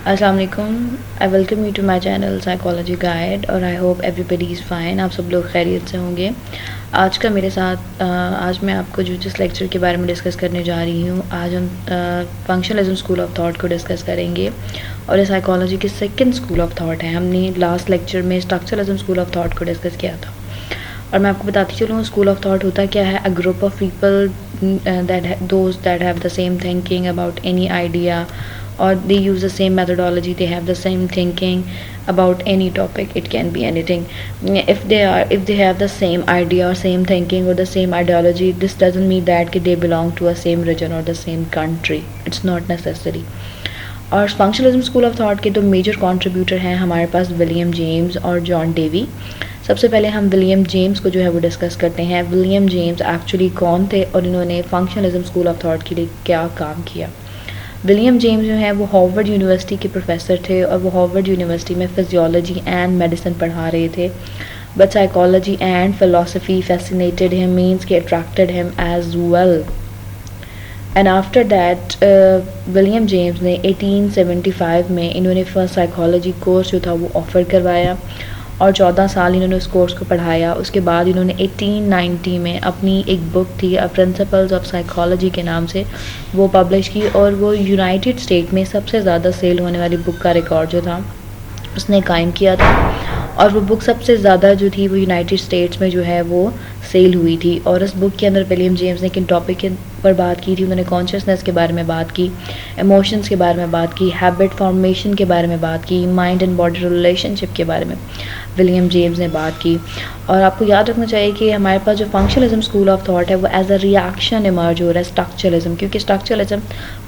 السلام علیکم. I welcome you to my channel psychology guide اور I hope everybody is fine. آپ سب لوگ خیریت سے ہوں گے. آج کا میرے ساتھ آج میں آپ کو جس لیکچر کے بارے میں ڈسکس کرنے جا رہی ہوں، آج ہم فنکشنلزم اسکول آف تھاٹ کو ڈسکس کریں گے. اور یہ سائیکالوجی کی سیکنڈ اسکول آف تھاٹ ہے. ہم نے لاسٹ لیکچر میں اسٹرکچرلزم اسکول آف تھاٹ کو ڈسکس کیا تھا. اور میں آپ کو بتاتی چلوں اسکول آف تھاٹ ہوتا کیا ہے. A group of people those that have the same thinking about any idea, or they use the same methodology, they have the same thinking about any topic. It can be anything. If they have the same idea or same thinking or the same ideology, this doesn't mean that they belong to a same region or the same country. It's not necessary. اور functionalism school of thought کے دو major contributor ہیں ہمارے پاس, William James اور جان Davy. سب سے پہلے ہم William James کو جو ہے وہ ڈسکس کرتے ہیں. ولیم جیمز ایکچولی کون تھے اور انہوں نے فنکشنلزم اسکول آف تھاٹ کے لیے کیا کام کیا. ولیم جیمز جو ہیں وہ ہارورڈ یونیورسٹی کے پروفیسر تھے اور وہ ہارورڈ یونیورسٹی میں فزیولوجی اینڈ میڈیسن پڑھا رہے تھے. But psychology and philosophy fascinated ہم, مینس کہ اٹریکٹڈ ہم as well. And after that William James نے 1875 میں انہوں نے فرسٹ سائیکالوجی کورس جو تھا وہ آفر کروایا اور 14 سال انہوں نے اس کورس کو پڑھایا. اس کے بعد انہوں نے 1890 میں اپنی ایک بک تھی پرنسپلز آف سائیکالوجی کے نام سے وہ پبلش کی, اور وہ یونائٹڈ اسٹیٹ میں سب سے زیادہ سیل ہونے والی بک کا ریکارڈ جو تھا اس نے قائم کیا تھا. اور وہ بک سب سے زیادہ جو تھی وہ یونائٹڈ اسٹیٹس میں جو ہے وہ سیل ہوئی تھی. اور اس بک کے اندر ولیم جیمز نے کن ٹاپک پر بات کی تھی؟ انہوں نے کانشیسنیس کے بارے میں بات کی, ایموشنس کے بارے میں بات کی, ہیبٹ فارمیشن کے بارے میں بات کی, مائنڈ اینڈ باڈی ریلیشن شپ کے بارے میں ولیم جیمز نے بات کی. اور آپ کو یاد رکھنا چاہیے کہ ہمارے پاس جو فنکشنلزم اسکول آف تھاٹ ہے وہ ایز اے ریئیکشن ایمرج ہو رہا ہے اسٹرکچرلزم, کیونکہ structuralism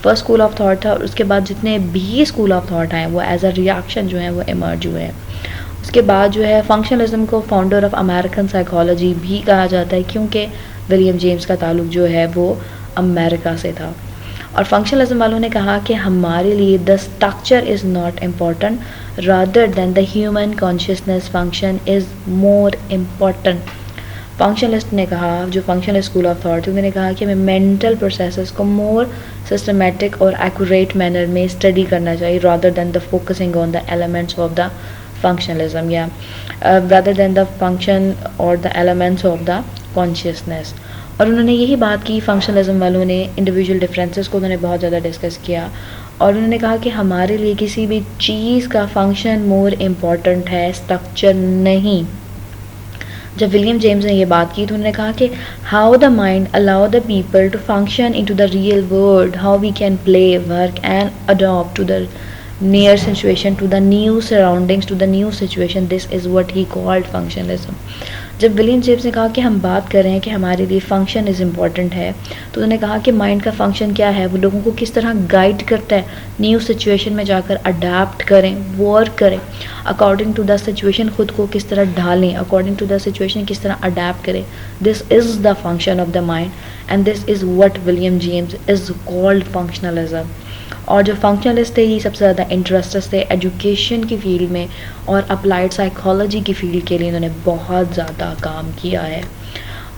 first school of thought تھا اور اس کے بعد جتنے بھی اسکول آف تھاٹ ہیں وہ ایز اے ریئیکشن جو ہیں وہ ایمرج ہوئے ہیں. اس کے بعد جو ہے فنکشنلزم کو فاؤنڈر آف امریکن سائیکالوجی بھی کہا جاتا ہے, کیونکہ ولیم جیمز کا تعلق جو ہے وہ امریکہ سے تھا. اور فنکشنلزم والوں نے کہا کہ ہمارے لیے the structure is not important rather than the human consciousness function is more important. Functionalist نے کہا, جو فنکشنلسٹ اسکول آف تھاٹ انہوں نے کہا کہ ہمیں مینٹل پروسیسز کو مور سسٹمیٹک اور ایکوریٹ مینر میں اسٹڈی کرنا چاہیے rather than the focusing on the elements of the functionalism, یا رادر دین دا فنکشن اور the elements of the consciousness. اور انہوں نے یہی بات کی, فنکشنلزم والوں نے انڈیویجول ڈفرینسز کو انہوں نے بہت زیادہ ڈسکس کیا, اور انہوں نے کہا کہ ہمارے لیے کسی بھی چیز کا فنکشن مور امپورٹنٹ ہے, اسٹرکچر نہیں. جب ولیم جیمز نے یہ بات کی تو انہوں نے کہا کہ how the mind allow the people to function into the real world, how we can play work and adapt to the near situation, to the new surroundings, to the new situation, this is what he called functionalism. جب William James نے کہا کہ ہم بات کر رہے ہیں کہ ہمارے لیے فنکشن از امپورٹنٹ ہے, تو انہوں نے کہا کہ مائنڈ کا فنکشن کیا ہے, وہ لوگوں کو کس طرح گائیڈ کرتا ہے نیو سچویشن میں جا کر اڈیپٹ کریں, ورک کریں اکارڈنگ ٹو دا سچویشن, خود کو کس طرح ڈھالیں اکارڈنگ ٹو دا سچویشن, کس طرح اڈیپٹ کریں. This is the function of the mind and this is what William James is called functionalism. اور جو فنکشنلسٹ تھے یہ سب سے زیادہ انٹرسٹڈ تھے ایجوکیشن کی فیلڈ میں اور اپلائڈ سائیکالوجی کی فیلڈ کے لیے انہوں نے بہت زیادہ کام کیا ہے.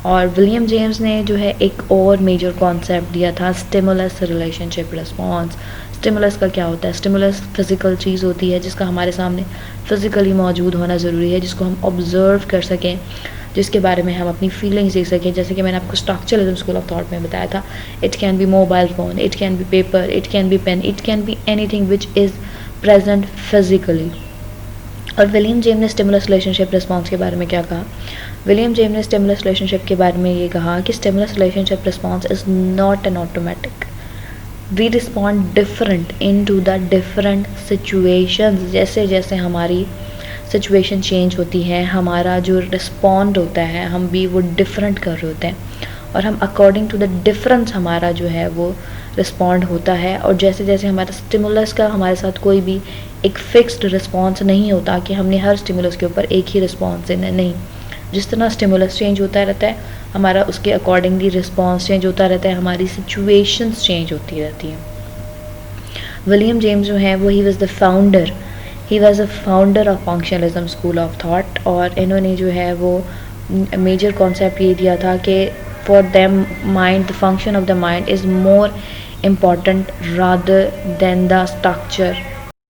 اور ولیم جیمز نے جو ہے ایک اور میجر کانسیپٹ دیا تھا, stimulus relationship response. Stimulus کا کیا ہوتا ہے؟ اسٹیمولس فزیکل چیز ہوتی ہے جس کا ہمارے سامنے فزیکلی موجود ہونا ضروری ہے, جس کو ہم آبزرو کر سکیں, جس کے بارے میں ہم اپنی فیلنگس دیکھ سکیں. جیسے کہ میں نے آپ کو اسٹرکچرلزم اسکول آف تھاٹ میں بتایا تھا, it can be mobile phone, it can be paper, it can be pen, it can be anything which is present physically. اور ولیم جیمز نے اسٹیمولس ریلیشن شپ رسپانس کے بارے میں کیا کہا؟ ولیم جیمز نے اسٹیمولس ریلیشن شپ کے بارے میں یہ کہا کہ stimulus relationship response is not an automatic, we respond different into the different situations. جیسے جیسے ہماری سچویشن چینج ہوتی ہے ہمارا جو رسپونڈ ہوتا ہے ہم بھی وہ ڈفرینٹ کر رہے ہوتے ہیں, اور ہم اکارڈنگ ٹو دا ڈفرنس ہمارا جو ہے وہ رسپونڈ ہوتا ہے. اور جیسے جیسے ہمارا اسٹیمولس کا ہمارے ساتھ کوئی بھی ایک فکسڈ رسپانس نہیں ہوتا کہ ہم نے ہر اسٹیمولس کے اوپر ایک ہی رسپانس دینا, نہیں. جس طرح اسٹیمولس چینج ہوتا رہتا ہے ہمارا اس کے اکارڈنگلی رسپانس چینج ہوتا رہتا ہے, ہماری سچویشنس چینج ہوتی رہتی ہیں. ولیم جیمز جو ہیں وہ he was a founder of functionalism school of thought. اور انہوں نے جو ہے وہ میجر کانسیپٹ یہ دیا تھا کہ for them mind, the function of the mind is more important rather than the structure